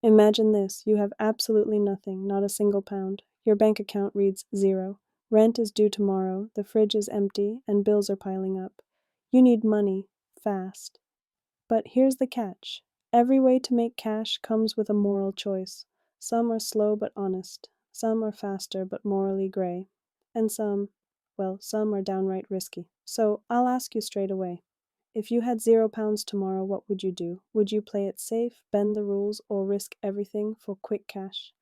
Imagine this: you have absolutely nothing, not a single pound. Your bank account reads zero. Rent is due tomorrow, the fridge is empty, and bills are piling up. You need money, fast. But here's the catch: every way to make cash comes with a moral choice. Some are slow but honest, some are faster but morally gray, and some are downright risky. So I'll ask you straight away. If you had £0 tomorrow, what would you do? Would you play it safe, bend the rules, or risk everything for quick cash?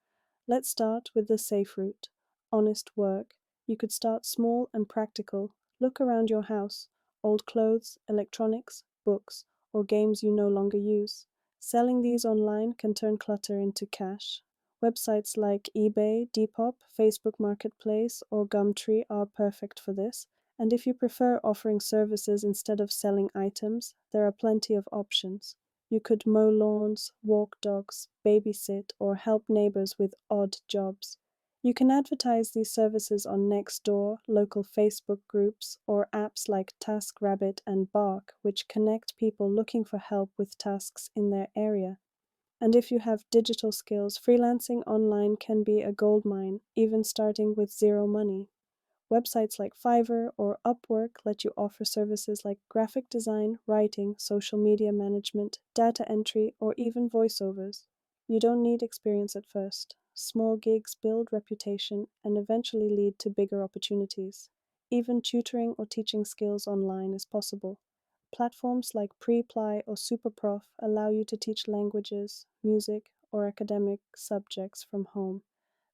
Let's start with the safe route: honest work. You could start small and practical. Look around your house: old clothes, electronics, books, or games you no longer use. Selling these online can turn clutter into cash. Websites like eBay, Depop, Facebook Marketplace, or Gumtree are perfect for this. And if you prefer offering services instead of selling items, there are plenty of options. You could mow lawns, walk dogs, babysit, or help neighbors with odd jobs. You can advertise these services on Nextdoor, local Facebook groups, or apps like TaskRabbit and Bark, which connect people looking for help with tasks in their area. And if you have digital skills, freelancing online can be a goldmine, even starting with zero money. Websites like Fiverr or Upwork let you offer services like graphic design, writing, social media management, data entry, or even voiceovers. You don't need experience at first. Small gigs build reputation and eventually lead to bigger opportunities. Even tutoring or teaching skills online is possible. Platforms like Preply or Superprof allow you to teach languages, music, or academic subjects from home.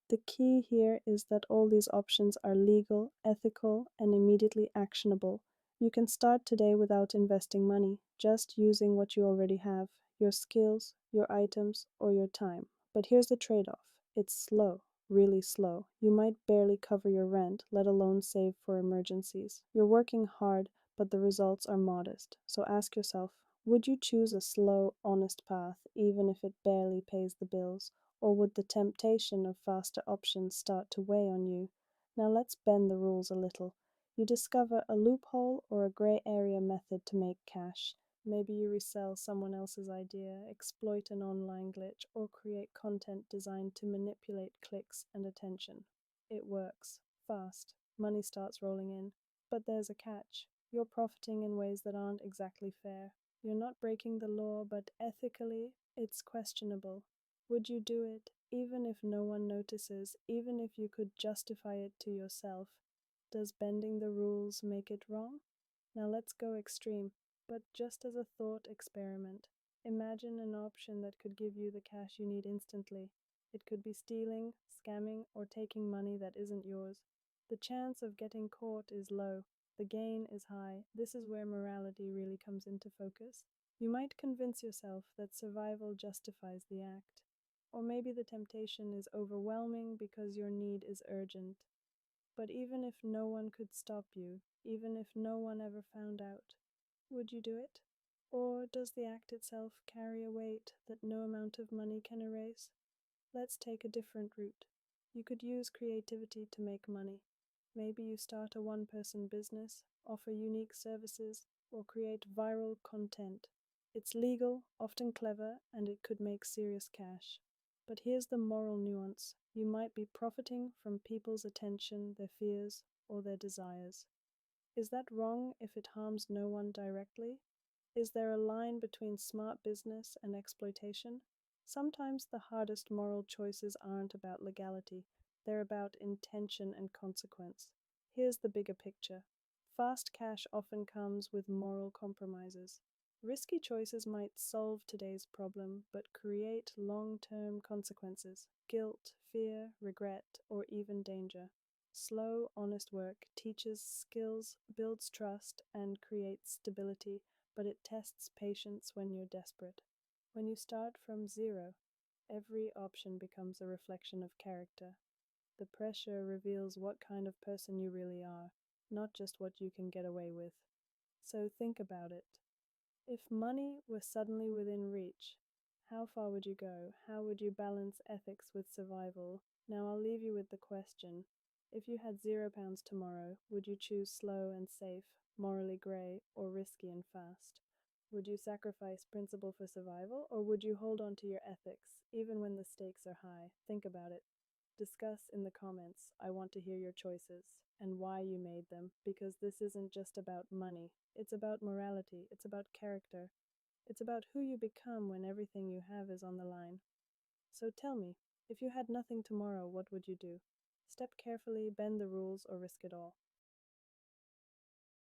The key here is that all these options are legal, ethical, and immediately actionable. You can start today without investing money, just using what you already have: your skills, your items, or your time. But here's the trade-off: it's slow, really slow. You might barely cover your rent, let alone save for emergencies. You're working hard, but the results are modest. So ask yourself, would you choose a slow, honest path, even if it barely pays the bills? Or would the temptation of faster options start to weigh on you? Now let's bend the rules a little. You discover a loophole or a gray area method to make cash. Maybe you resell someone else's idea, exploit an online glitch, or create content designed to manipulate clicks and attention. It works. Fast. Money starts rolling in. But there's a catch. You're profiting in ways that aren't exactly fair. You're not breaking the law, but ethically, it's questionable. Would you do it, even if no one notices, even if you could justify it to yourself? Does bending the rules make it wrong? Now let's go extreme, but just as a thought experiment. Imagine an option that could give you the cash you need instantly. It could be stealing, scamming, or taking money that isn't yours. The chance of getting caught is low. The gain is high. This is where morality really comes into focus. You might convince yourself that survival justifies the act. Or maybe the temptation is overwhelming because your need is urgent. But even if no one could stop you, even if no one ever found out, would you do it? Or does the act itself carry a weight that no amount of money can erase? Let's take a different route. You could use creativity to make money. Maybe you start a one-person business, offer unique services, or create viral content. It's legal, often clever, and it could make serious cash. But here's the moral nuance: you might be profiting from people's attention, their fears, or their desires. Is that wrong if it harms no one directly? Is there a line between smart business and exploitation? Sometimes the hardest moral choices aren't about legality, they're about intention and consequence. Here's the bigger picture. Fast cash often comes with moral compromises. Risky choices might solve today's problem, but create long-term consequences: guilt, fear, regret, or even danger. Slow, honest work teaches skills, builds trust, and creates stability, but it tests patience when you're desperate. When you start from zero, every option becomes a reflection of character. The pressure reveals what kind of person you really are, not just what you can get away with. So think about it. If money were suddenly within reach, how far would you go? How would you balance ethics with survival? Now I'll leave you with the question. If you had £0 tomorrow, would you choose slow and safe, morally grey, or risky and fast? Would you sacrifice principle for survival, or would you hold on to your ethics, Even when the stakes are high, think about it. Discuss in the comments. I want to hear your choices and why you made them, because this isn't just about money. It's about morality. It's about character. It's about who you become when everything you have is on the line. So tell me, if you had nothing tomorrow, what would you do? Step carefully, bend the rules, or risk it all?